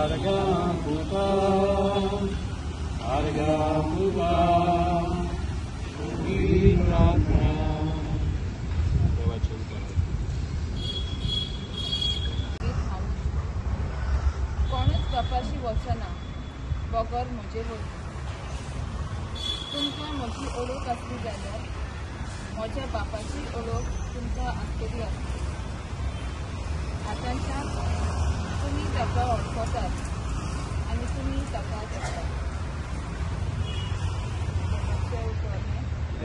कोणूच बापाशी वचना बगर म्हजे वचून तुमकां म्हजी ओळख आसली जाल्यार म्हज्या बापाची ओळख तुमकां आसतली आसता. आतांच्यान तुमी ताका वळखतात आनी तुमी ताका जगतात.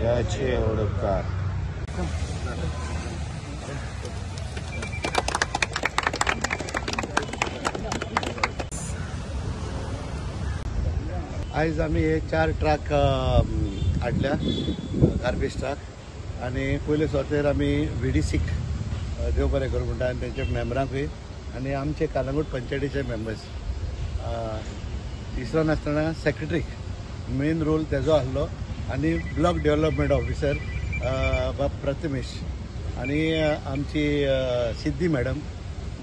याचे ओळखकार. आयज आमी हे 4 ट्रक हाडल्या गार्बेज ट्रक आनी पयले सुवातेर आमी VDCक देव बरें करूं म्हणटा आनी तेंच्या मेंबरांकूय आनी आमचे कालंगूट पंचायतीचे मेंबर्स इसरो नासतना सेक्रेटरीक मेन रोल तेजो आसलो आनी ब्लॉक डेव्हलपमेंट ऑफिसर प्रथमेश आनी आमची सिद्धी मॅडम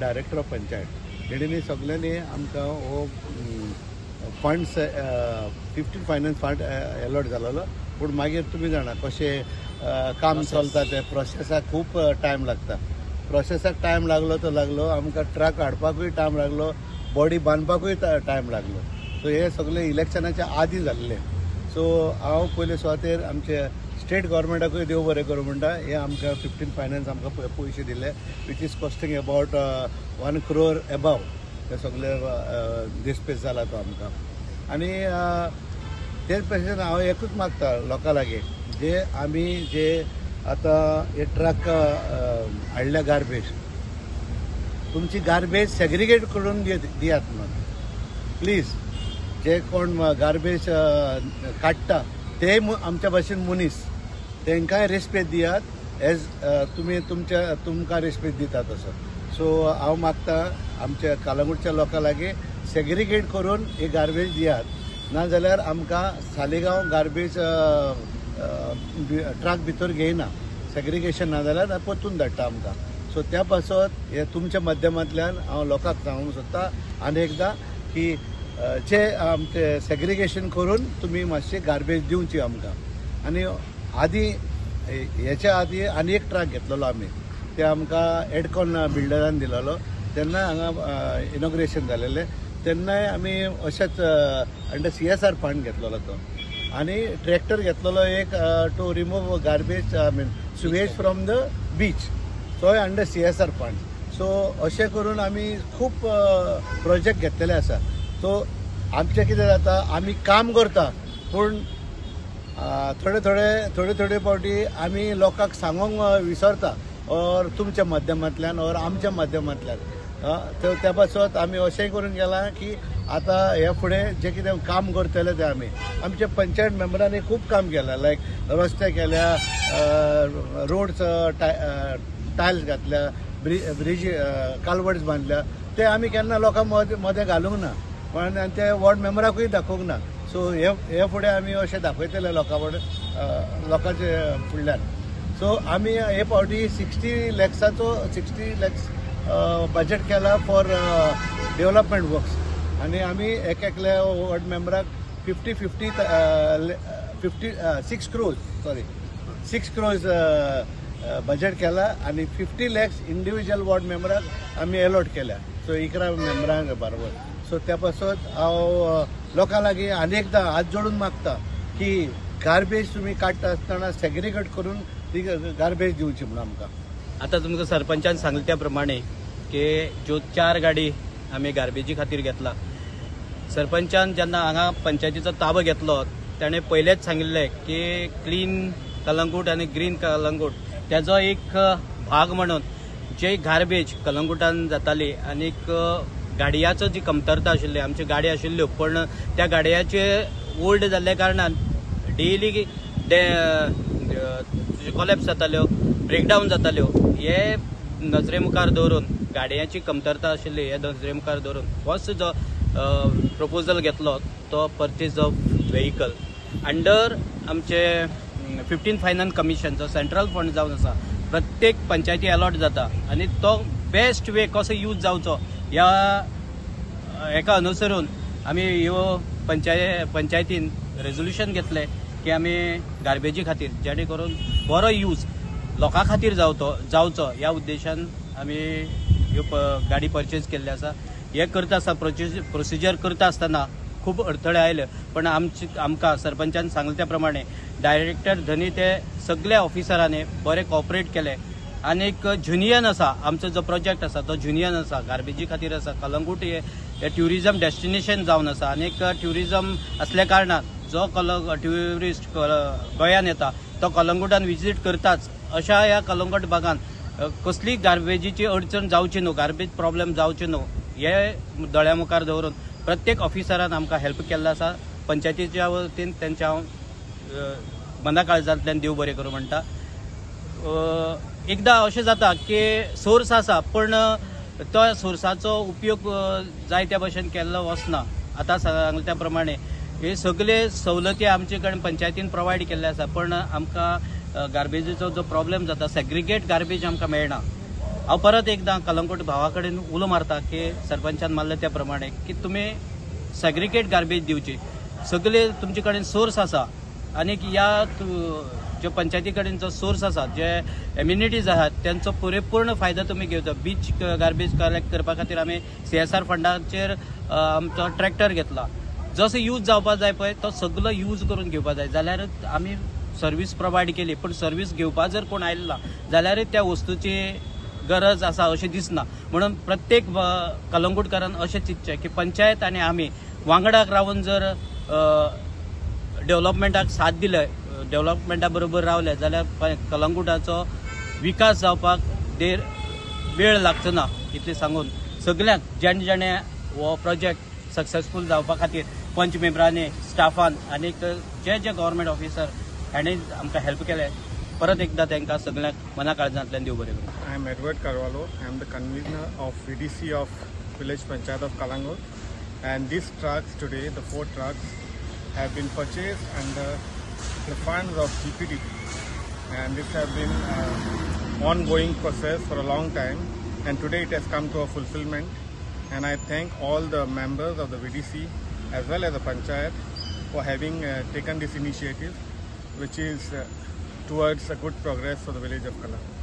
डायरेक्टर ऑफ पंचायत तेणींनी सगळ्यांनी आमकां हो फंड्स 15 फायनान्स फंड अलॉट जालोलो. पूण मागीर तुमी जाणा कशें काम चलता तें प्रोसेसाक खूब टायम लागता. प्रोसेसाक टायम लागलो तो लागलो, आमकां ट्रक हाडपाकूय टायम लागलो, बॉडी बांदपाकूय टायम लागलो. सो हे सगळे इलेक्शनाच्या आदीं जाल्ले. सो हांव पयले सुवातेर आमचे स्टेट गव्हर्मेंटाकूय देव बरें करूं म्हणटा. हे आमकां 15 फायनान्स आमकां पयशे दिले which is costing about 1 crore एबाव. ते सगळे डिस्पेस जाला तो आमकां. आनी तेच भशेन हांव एकूच मागता लोकां लागीं जे आमी जे आतां हे ट्रक हाडल्या गार्बेज, तुमची गार्बेज सेग्रिगेट करून दियात म्हणून प्लीज. जे कोण गार्बेज काडटा ते आमच्या भाशेन मनीस, तांकांय रेस्पेद दियात एज तुमी तुमकां रेस्पेद दिता तसो. सो हांव मागता आमच्या कालंगूटच्या लोकां लागीं सेग्रिगेट करून ही गार्बेज दियात, नाजाल्यार आमकां सालेगांव गार्बेज ट्रक भितर घेयना. सेग्रिगेशन नाजाल्यार परतून धाडटा आमकां. सो त्या पासत हे तुमच्या माध्यमांतल्यान हांव लोकांक सांगूंक सोदता आनी एकदां की जे आमचे सेग्रिगेशन करून तुमी मातशी गार्बेज दिवची आमकां. आनी आदीं हेच्या आदीं आनी एक ट्रक घेतलेलो आमी, ते आमकां एडकॉन बिल्डरान दिलेलो. तेन्ना हांगा इनॉग्रेशन जालेलें, तेन्नाय आमी अशेंच अंडर CSR फंड घेतलेलो तो. आनी ट्रॅक्टर घेतलेलो एक to remove garbage sewage from the beach, तोय अंडर CSR फंड. सो अशें करून आमी खूब प्रोजेक्ट घेतलेले आसा. सो आमचें कितें जाता, आमी काम करता पूण थोडे फावटी आमी लोकांक सांगूंक विसरता, और तुमच्या माध्यमांतल्यान और आमच्या माध्यमांतल्यान. त्या पासत आमी अशेंय करून गेलां की आतां हे फुडें जे कितें काम करतले ते आमच्या पंचायत मेंबरांनी खूब काम केलां. लायक रस्ते केल्या, रोड्स टायल्स घातल्या, ब्रिज कालवर्ड्स बांदल्या. ते आमी केन्ना लोकां मदें घालूंक ना, पण ते वॉर्ड मेंबराकूय दाखोवंक ना. सो हे फुडें आमी अशें दाखयतले लोकांचे फुडल्यान. सो आमी हे फावटी 60 lakhs बजेट केला फॉर डेव्हलपमेंट वर्क्स. आनी आमी एकल्या वॉर्ड मेंबराक 6 crores बजेट केला आनी 50 lakhs इंडिव्हिज्युअल वॉर्ड मेंबराक आमी अलॉट केल्या. सो 11 मेंबरांक बरोबर. सो त्या पासत हांव लोकां लागीं आनी एकदां हात जोडून मागता की गार्बेज तुमी काडटा आसतना सेग्रिगेट करून ती गार्बेज दिवची म्हणून आमकां. आता तुमकां सरपंचान सांगले त्या प्रमाणे की ज्यो 4 गाडी आमी गार्बेजी खातीर घेतला. सरपंचान जेन्ना हांगा पंचायतीचो ताबो घेतलो ताणें पयलेच सांगिल्लें की क्लीन कलंगूट आनी ग्रीन कलंगूट तेजो एक भाग म्हणून जे गार्बेज कलंगूटान जाताली आनीक गाडयांचो जी कमतरता आशिल्ली, आमच्यो गाडी आशिल्ल्यो पण त्या गाडयांचे ओल्ड जाल्ल्या कारणान डेली कॉलेप्स जाताल्यो, ब्रेकडावन जाताल्यो. हे नजरे मुखार दवरून गाडयांची कमतरता आशिल्ली हे नजरे मुखार दवरून फर्स्ट जो प्रपोजल घेतलो तो परचेज ऑफ व्हेकल अंडर आमचे 15 फायनान्स कमिशनचो सेंट्रल फंड जावन आसा. प्रत्येक पंचायती अलॉट जाता आनी तो बेस्ट वे कसो यूज जावचो ह्या हेका अनुसरून आमी ह्यो पंचायतीन रेझोल्युशन घेतले की आमी गार्बेजी खातीर जेणे करून बरो यूज लोकां खातीर जावचो ह्या उद्देशान आमी ह्यो गाडी परचेज केल्ली आसा. हे करता आसतना प्रोसिजर करता आसतना खूब अडथळे आयले, पण आमकां सरपंचान सांगले त्या प्रमाणे डायरेक्टर धनी ते सगळ्या ऑफिसरांनी बरे कॉपरेट केले. आनीक जुनियन आसा आमचो जो प्रोजेक्ट आसा तो जुनियन आसा, गार्बेजी खातीर आसा. कलंगूट हे ट्युरिजम डेस्टिनेशन जावन आसा. आनीक ट्युरिजम असल्या कारणान जो ट्युरिस्ट गोंयान येता तो कलंगूटान विजीट करताच. अशा ह्या कलंगूट भागान कसली गार्बेजीची अडचण जावची न्हू, गार्बेज प्रॉब्लेम जावचे न्हू हे दोळ्या मुखार दवरून प्रत्येक ऑफिसरान आमकां हेल्प केल्लो आसा. पंचायतीच्या वतीन त्यांच्या हांव मना काळजांतल्यान देव बरें करूं म्हणटा. एकदां अशें जाता की सोर्स आसा पण तो सोर्साचो उपयोग जाय त्या भशेन केल्लो वचना. आतां सांगले त्या प्रमाणे हे सगळे सवलती आमचे कडेन पंचायतीन प्रोवायड केल्ले आसा, पण आमकां गार्बेजीचो जो प्रॉब्लेम जाता सेग्रिगेट गार्बेज आमकां मेळना. हांव परत एकदां कलंगूट भावा कडेन उलो मारता की सरपंचान मारले त्या प्रमाणे की तुमी सेग्रिगेट गार्बेज दिवची. सगळे तुमचे कडेन सोर्स आसा आनीक ह्या ज्यो पंचायती कडेन जो सोर्स आसा, जे एम्युनिटीज आहात त्यांचो पुरेपूर्ण फायदो तुमी घेवचो. बीच गार्बेज कलेक्ट करपा खातीर आमी CSR फंडाचेर आमचो ट्रॅक्टर घेतला. जसो यूज जावपा जाय पळय तो सगळो यूज करून घेवपा जाय जाल्यारूच आमी सर्वीस प्रोवायड केली. पण सर्वीस घेवपा जर कोण आयला जाल्यारूच त्या वस्तूची गरज आसा अशें दिसना. म्हणून प्रत्येक कलंगूटकारान अशें चिंतचें की पंचायत आनी आमी वांगडाक रावन जर डेव्हलपमेंटाक साथ दिले, डेव्हलपमेंटा बरोबर रावले जाल्यार कलंगूटाचो विकास जावपाक वेळ लागचो ना. इतलें सांगून सगळ्यांक जेणे हो प्रोजेक्ट सक्सेसफूल जावपा खातीर पंच मेंबरांनी, स्टाफान आनीक जे गव्हर्मेंट ऑफिसर हांणी आमकां हेल्प केले, परत एकदां तांकां सगळ्यांक मना काळजांतल्यान देव बरें करूं. I am Edward Carvalho. I am the convener of VDC of Village Panchayat of Kalangut. And these trucks today, the 4 trucks, have been purchased under the funds of GPD. And this has been an ongoing process for a long time. And today it has come to a fulfillment. And I thank all the members of the VDC as well as the Panchayat for having taken this initiative, which is towards a good progress for the village of Kalangut.